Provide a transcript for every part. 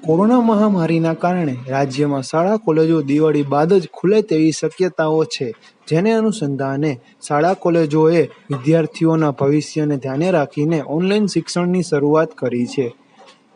Corona મહામારીના કારણે રાજ્યમાં શાળા કોલેજો દિવાળી બાદ જ ખુલે તેવી શક્યતાઓ છે, જેને અનુસંધાને શાળા કોલેજોએ વિદ્યાર્થીઓના ભવિષ્યને ધ્યાને રાખીને ઓનલાઈન શિક્ષણની શરૂઆત કરી છે.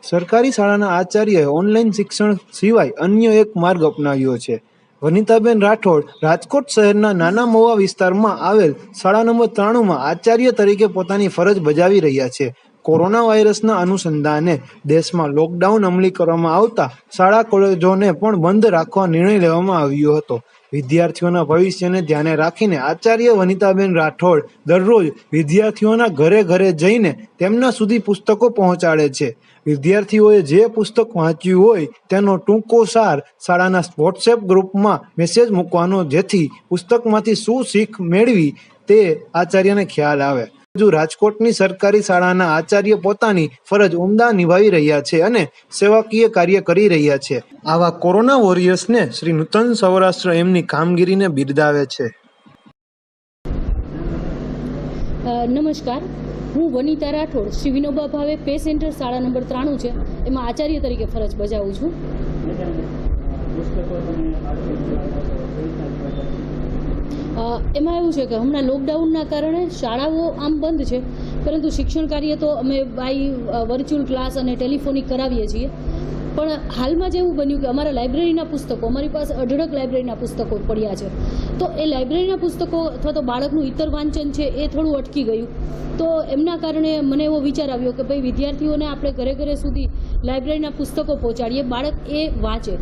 સરકારી શાળાના આચાર્યએ ઓનલાઈન શિક્ષણ સિવાય અન્ય એક માર્ગ અપનાવ્યો છે. વનિતાબેન રાઠોડ રાજકોટ શહેરના નાના મહુવા વિસ્તારમાં આવેલ શાળા નંબર 93માં આચાર્ય તરીકે પોતાની ફરજ બજાવી રહ્યા છે. કોરોના વાયરસના અનુસંધાને દેશમાં લોકડાઉન અમલી કરવામાં આવતા શાળા કોલેજોને પણ બંધ રાખવા નિર્ણય લેવામાં આવ્યો હતો. વિદ્યાર્થીઓના ભવિષ્યને ધ્યાને રાખીને આચાર્ય વનિતાબેન રાઠોડ દરરોજ વિદ્યાર્થીઓના ઘરે ઘરે જઈને તેમના સુધી પુસ્તકો પહોંચાડે છે. વિદ્યાર્થીઓએ જે પુસ્તક વાંચ્યું હોય તેનો ટૂંકો સાર શાળાના વોટ્સએપ ગ્રુપમાં મેસેજ મૂકવાનો, જેથી પુસ્તકમાંથી શું શીખ મેળવી તે આચાર્યને ખ્યાલ આવે. હજુ રાજકોટની સરકારી શાળાના આચાર્ય પોતાની ફરજ ઉમદા નિભાવી રહ્યા છે અને સેવાકીય કાર્ય કરી રહ્યા છે. આવા કોરોના વોરિયર્સને શ્રી નૂતન સૌરાષ્ટ્ર એમની કામગીરીને બિરદાવે છે. નમસ્કાર, હું વનિતા રાઠોડ શ્રી વિનોબા ભાવે પે સેન્ટર શાળા નંબર 93 છે એમાં આચાર્ય તરીકે ફરજ બજાવું છું. એમાં એવું છે કે હમણાં લોકડાઉનના કારણે શાળાઓ આમ બંધ છે, પરંતુ શિક્ષણ કાર્ય તો અમે બાય વર્ચ્યુઅલ ક્લાસ અને ટેલિફોનિક કરાવીએ છીએ. પણ હાલમાં જ એવું બન્યું કે અમારા લાઇબ્રેરીના પુસ્તકો, અમારી પાસે અઢળક લાઇબ્રેરીના પુસ્તકો પડ્યા છે, તો એ લાઇબ્રેરીના પુસ્તકો અથવા તો બાળકનું ઇતર વાંચન છે એ થોડું અટકી ગયું. તો એમના કારણે મને એવો વિચાર આવ્યો કે ભાઈ વિદ્યાર્થીઓને આપણે ઘરે ઘરે સુધી લાઇબ્રેરીના પુસ્તકો પહોંચાડીએ, બાળક એ વાંચે.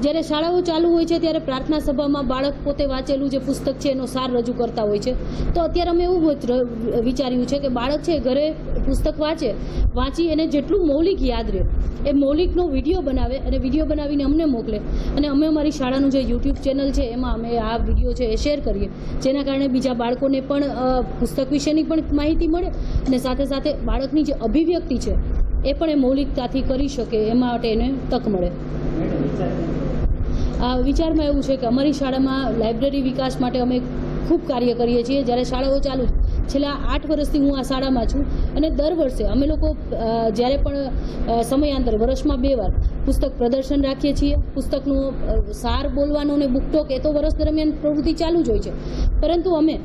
જ્યારે શાળાઓ ચાલુ હોય છે ત્યારે પ્રાર્થના સભામાં બાળક પોતે વાંચેલું જે પુસ્તક છે એનો સાર રજૂ કરતા હોય છે. તો અત્યારે અમે એવું વિચાર્યું છે કે બાળક છે ઘરે પુસ્તક વાંચી એને જેટલું મૌલિક યાદ રહે એ મૌલિકનો વિડીયો બનાવે અને વિડીયો બનાવીને અમને મોકલે, અને અમે અમારી શાળાનું જે યુટ્યુબ ચેનલ છે એમાં અમે આ વિડીયો છે એ શેર કરીએ, જેના કારણે બીજા બાળકોને પણ પુસ્તક વિશેની પણ માહિતી મળે અને સાથે સાથે બાળકની જે અભિવ્યક્તિ છે એ પણ એ મૌલિકતાથી કરી શકે એ માટે એને તક મળે. આ વિચારમાં એવું છે કે અમારી શાળામાં લાઇબ્રેરી વિકાસ માટે અમે ખૂબ કાર્ય કરીએ છીએ. જ્યારે શાળાઓ ચાલુ છેલ્લા 8 વર્ષથી હું આ શાળામાં છું અને દર વર્ષે અમે લોકો જ્યારે પણ સમયાંતરે વર્ષમાં 2 વાર પુસ્તક પ્રદર્શન રાખીએ છીએ. પુસ્તકનું સાર બોલવાનો અને બુકટોક એ તો વર્ષ દરમિયાન પ્રવૃત્તિ ચાલુ જ હોય છે, પરંતુ અમે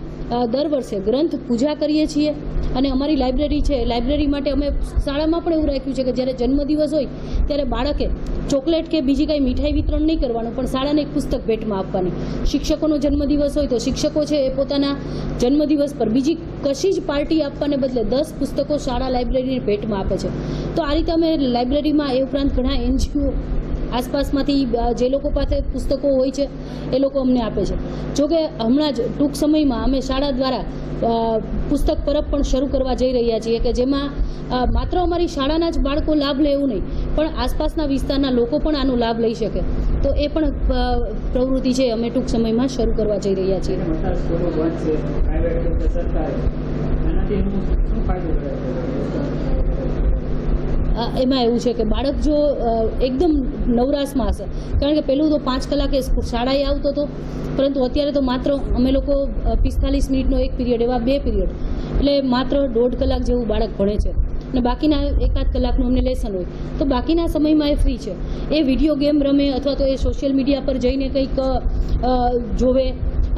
દર વર્ષે ગ્રંથ પૂજા કરીએ છીએ. અને અમારી લાઇબ્રેરી છે, લાઇબ્રેરી માટે અમે શાળામાં પણ એવું રાખ્યું છે કે જ્યારે જન્મદિવસ હોય ત્યારે બાળકે ચોકલેટ કે બીજી કાંઈ મીઠાઈ વિતરણ નહીં કરવાનું, પણ શાળાને એક પુસ્તક ભેટમાં આપવાની. શિક્ષકોનો જન્મદિવસ હોય તો શિક્ષકો છે એ પોતાના જન્મદિવસ પર બીજી કશી જ પાર્ટી આપવાને બદલે 10 પુસ્તકો શાળા લાઇબ્રેરીની ભેટમાં આપે છે. તો આ રીતે અમે લાઇબ્રેરીમાં એ ઉપરાંત ઘણા NGO આસપાસમાંથી જે લોકો પાસે પુસ્તકો હોય છે એ લોકો અમને આપે છે. જોકે હમણાં જ ટૂંક સમયમાં અમે શાળા દ્વારા પુસ્તક પરબ પણ શરૂ કરવા જઈ રહ્યા છીએ કે જેમાં માત્ર અમારી શાળાના જ બાળકો લાભ લે એવું નહીં, પણ આસપાસના વિસ્તારના લોકો પણ આનો લાભ લઈ શકે. તો એ પણ પ્રવૃત્તિ છે અમે ટૂંક સમયમાં શરૂ કરવા જઈ રહ્યા છીએ. એમાં એવું છે કે બાળક જો એકદમ નવરાશમાં હશે, કારણ કે પહેલું તો 5 કલાકે શાળાએ આવતો હતો, પરંતુ અત્યારે તો માત્ર અમે લોકો 45 મિનિટનો એક પીરિયડ, એવા 2 પીરિયડ, એટલે માત્ર 1.5 કલાક જેવું બાળક ભણે છે અને બાકીના 1-8 કલાકનું અમને લેસન હોય. તો બાકીના સમયમાં એ ફ્રી છે, એ વિડીયો ગેમ રમે અથવા તો એ સોશિયલ મીડિયા પર જઈને કંઈક જોવે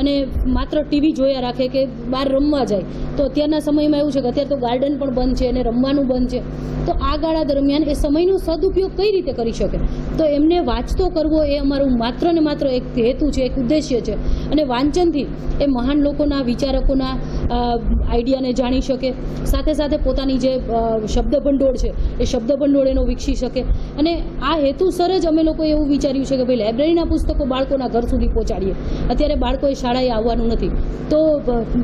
અને માત્ર ટીવી જોયા રાખે કે બહાર રમવા જાય. તો અત્યારના સમયમાં એવું છે કે અત્યારે તો ગાર્ડન પણ બંધ છે અને રમવાનું બંધ છે. તો આ ગાળા દરમિયાન એ સમયનો સદુપયોગ કઈ રીતે કરી શકે, તો એમને વાંચતો કરવો એ અમારું માત્ર ને માત્ર એક હેતુ છે, એક ઉદ્દેશ્ય છે. અને વાંચનથી એ મહાન લોકોના, વિચારકોના આઈડિયાને જાણી શકે, સાથે સાથે પોતાની જે શબ્દ ભંડોળ છે એ શબ્દ ભંડોળ એનો વિકસી શકે. અને આ હેતુસર જ અમે લોકોએ એવું વિચાર્યું છે કે ભાઈ લાઇબ્રેરીના પુસ્તકો બાળકોના ઘર સુધી પહોંચાડીએ. અત્યારે બાળકોએ શાળાએ આવવાનું નથી, તો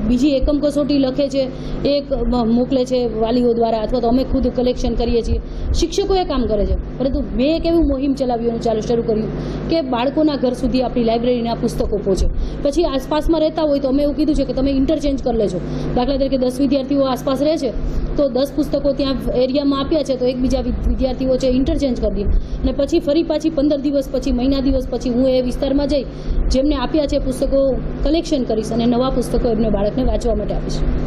બીજી એકમ કસોટી લખે છે, એક મોકલે છે વાલીઓ દ્વારા, અથવા તો અમે ખુદ કલેક્શન કરીએ છીએ, શિક્ષકોએ કામ કરે છે. પરંતુ મેં એક એવું મુહિમ ચલાવ્યું, શરૂ કર્યું કે બાળકોના ઘર સુધી આપણી લાઇબ્રેરીના પુસ્તકો પહોંચે. પછી આસપાસમાં રહેતા હોય તો અમે એવું કીધું છે કે તમે ઇન્ટરચેન્જ કરી લેજો. દાખલા તરીકે 10 વિદ્યાર્થીઓ આસપાસ રહે છે તો 10 પુસ્તકો ત્યાં એરિયામાં આપ્યા છે, તો એકબીજા વિદ્યાર્થીઓ છે ઇન્ટરચેન્જ કરી દઈએ, અને પછી ફરી પાછી 15 દિવસ પછી, મહિના દિવસ પછી હું એ વિસ્તારમાં જઈ જેમને આપ્યા છે પુસ્તકો કલેક્શન કરીશ અને નવા પુસ્તકો એમને બાળકને વાંચવા માટે આપીશ.